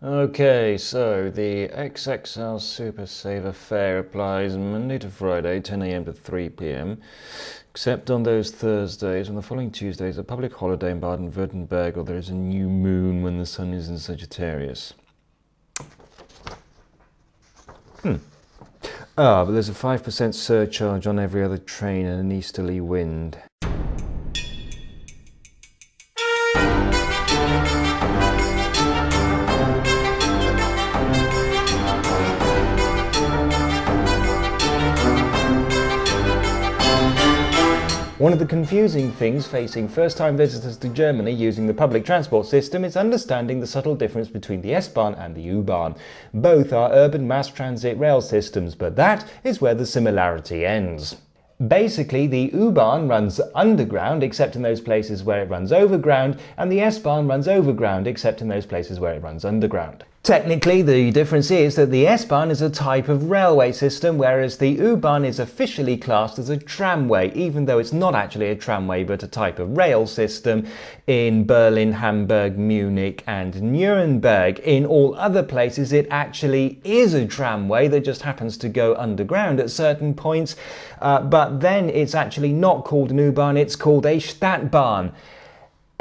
Okay, so the XXL Super Saver fare applies Monday to Friday, 10 a.m. to 3 p.m, except on those Thursdays. On the following Tuesday is a public holiday in Baden-Württemberg, or there is a new moon when the sun is in Sagittarius. But there's a 5% surcharge on every other train and an easterly wind. One of the confusing things facing first-time visitors to Germany using the public transport system is understanding the subtle difference between the S-Bahn and the U-Bahn. Both are urban mass transit rail systems, but that is where the similarity ends. Basically, the U-Bahn runs underground except in those places where it runs overground, and the S-Bahn runs overground except in those places where it runs underground. Technically, the difference is that the S-Bahn is a type of railway system, whereas the U-Bahn is officially classed as a tramway, even though it's not actually a tramway but a type of rail system in Berlin, Hamburg, Munich and Nuremberg. In all other places it actually is a tramway that just happens to go underground at certain points, but then it's actually not called an U-Bahn, it's called a Stadtbahn.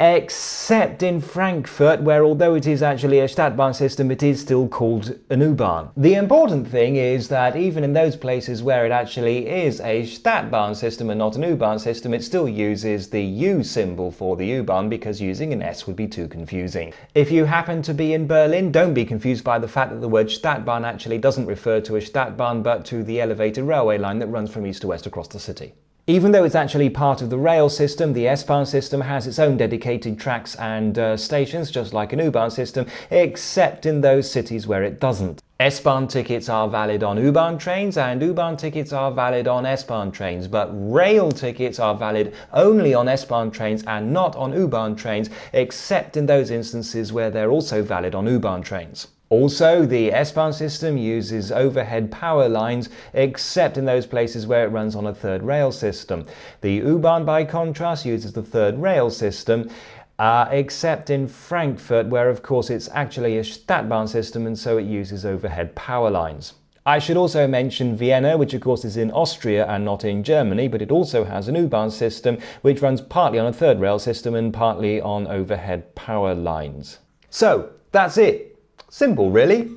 Except in Frankfurt, where although it is actually a Stadtbahn system, it is still called an U-Bahn. The important thing is that even in those places where it actually is a Stadtbahn system and not an U-Bahn system, it still uses the U symbol for the U-Bahn because using an S would be too confusing. If you happen to be in Berlin, don't be confused by the fact that the word Stadtbahn actually doesn't refer to a Stadtbahn but to the elevated railway line that runs from east to west across the city. Even though it's actually part of the rail system, the S-Bahn system has its own dedicated tracks and stations, just like an U-Bahn system, except in those cities where it doesn't. S-Bahn tickets are valid on U-Bahn trains and U-Bahn tickets are valid on S-Bahn trains, but rail tickets are valid only on S-Bahn trains and not on U-Bahn trains, except in those instances where they're also valid on U-Bahn trains. Also, the S-Bahn system uses overhead power lines, except in those places where it runs on a third rail system. The U-Bahn, by contrast, uses the third rail system, except in Frankfurt, where of course it's actually a Stadtbahn system and so it uses overhead power lines. I should also mention Vienna, which of course is in Austria and not in Germany, but it also has an U-Bahn system which runs partly on a third rail system and partly on overhead power lines. So, that's it. Simple, really.